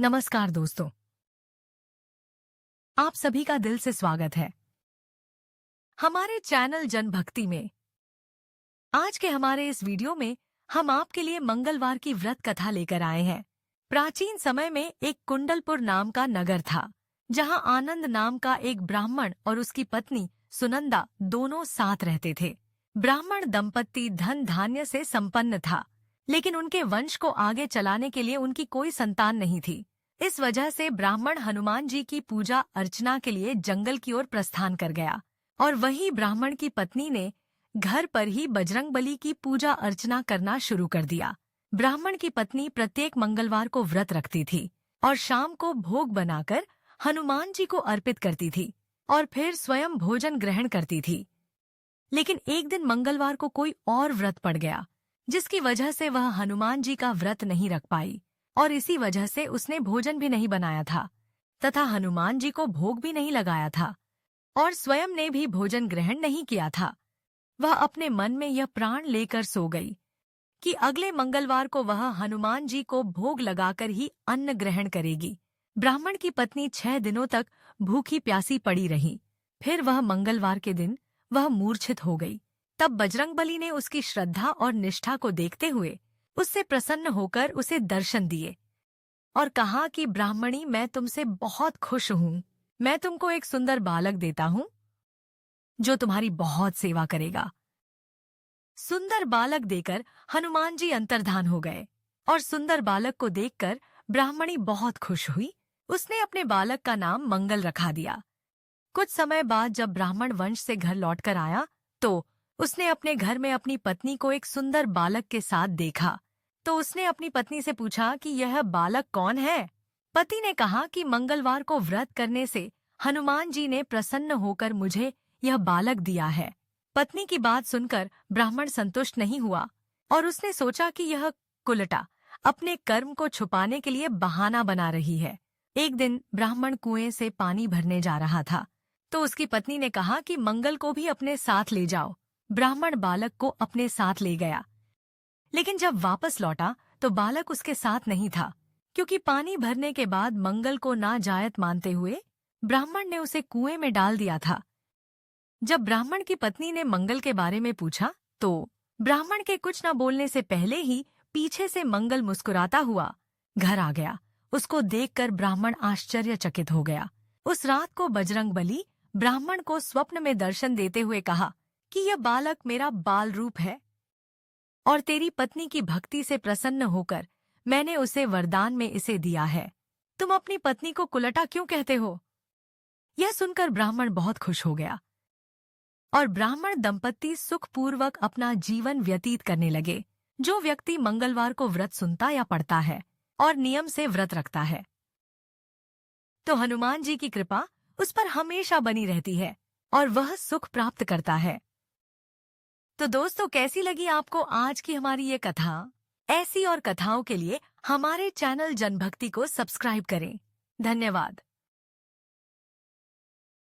नमस्कार दोस्तों, आप सभी का दिल से स्वागत है हमारे चैनल जन भक्ति में। आज के हमारे इस वीडियो में हम आपके लिए मंगलवार की व्रत कथा लेकर आए हैं। प्राचीन समय में एक कुंडलपुर नाम का नगर था, जहां आनंद नाम का एक ब्राह्मण और उसकी पत्नी सुनंदा दोनों साथ रहते थे। ब्राह्मण दंपत्ति धन धान्य से संपन्न था, लेकिन उनके वंश को आगे चलाने के लिए उनकी कोई संतान नहीं थी। इस वजह से ब्राह्मण हनुमान जी की पूजा अर्चना के लिए जंगल की ओर प्रस्थान कर गया और वहीं ब्राह्मण की पत्नी ने घर पर ही बजरंगबली की पूजा अर्चना करना शुरू कर दिया। ब्राह्मण की पत्नी प्रत्येक मंगलवार को व्रत रखती थी और शाम को भोग बनाकर हनुमान जी को अर्पित करती थी और फिर स्वयं भोजन ग्रहण करती थी। लेकिन एक दिन मंगलवार को कोई और व्रत पड़ गया, जिसकी वजह से वह हनुमान जी का व्रत नहीं रख पाई और इसी वजह से उसने भोजन भी नहीं बनाया था तथा हनुमान जी को भोग भी नहीं लगाया था और स्वयं ने भी भोजन ग्रहण नहीं किया था। वह अपने मन में यह प्राण लेकर सो गई कि अगले मंगलवार को वह हनुमान जी को भोग लगाकर ही अन्न ग्रहण करेगी। ब्राह्मण की पत्नी 6 दिनों तक भूखी प्यासी पड़ी रही। फिर वह मंगलवार के दिन वह मूर्छित हो गई। तब बजरंगबली ने उसकी श्रद्धा और निष्ठा को देखते हुए उससे प्रसन्न होकर उसे दर्शन दिए और कहा कि ब्राह्मणी, मैं तुमसे बहुत खुश हूँ। मैं तुमको एक सुंदर बालक देता हूँ जो तुम्हारी बहुत सेवा करेगा। सुंदर बालक देकर हनुमान जी अंतर्धान हो गए और सुंदर बालक को देखकर ब्राह्मणी बहुत खुश हुई। उसने अपने बालक का नाम मंगल रखा दिया। कुछ समय बाद जब ब्राह्मण वंश से घर लौटकर आया तो उसने अपने घर में अपनी पत्नी को एक सुंदर बालक के साथ देखा। तो उसने अपनी पत्नी से पूछा कि यह बालक कौन है। पति ने कहा कि मंगलवार को व्रत करने से हनुमान जी ने प्रसन्न होकर मुझे यह बालक दिया है। पत्नी की बात सुनकर ब्राह्मण संतुष्ट नहीं हुआ और उसने सोचा कि यह कुलटा अपने कर्म को छुपाने के लिए बहाना बना रही है। एक दिन ब्राह्मण कुएं से पानी भरने जा रहा था तो उसकी पत्नी ने कहा कि मंगल को भी अपने साथ ले जाओ। ब्राह्मण बालक को अपने साथ ले गया, लेकिन जब वापस लौटा तो बालक उसके साथ नहीं था, क्योंकि पानी भरने के बाद मंगल को नाजायज मानते हुए ब्राह्मण ने उसे कुएं में डाल दिया था। जब ब्राह्मण की पत्नी ने मंगल के बारे में पूछा तो ब्राह्मण के कुछ न बोलने से पहले ही पीछे से मंगल मुस्कुराता हुआ घर आ गया। उसको देखकर ब्राह्मण आश्चर्यचकित हो गया। उस रात को बजरंगबली ब्राह्मण को स्वप्न में दर्शन देते हुए कहा कि यह बालक मेरा बाल रूप है और तेरी पत्नी की भक्ति से प्रसन्न होकर मैंने उसे वरदान में इसे दिया है। तुम अपनी पत्नी को कुलटा क्यों कहते हो? यह सुनकर ब्राह्मण बहुत खुश हो गया और ब्राह्मण दंपत्ति सुखपूर्वक अपना जीवन व्यतीत करने लगे। जो व्यक्ति मंगलवार को व्रत सुनता या पढ़ता है और नियम से व्रत रखता है तो हनुमान जी की कृपा उस पर हमेशा बनी रहती है और वह सुख प्राप्त करता है। तो दोस्तों, कैसी लगी आपको आज की हमारी ये कथा? ऐसी और कथाओं के लिए हमारे चैनल जनभक्ति को सब्सक्राइब करें। धन्यवाद।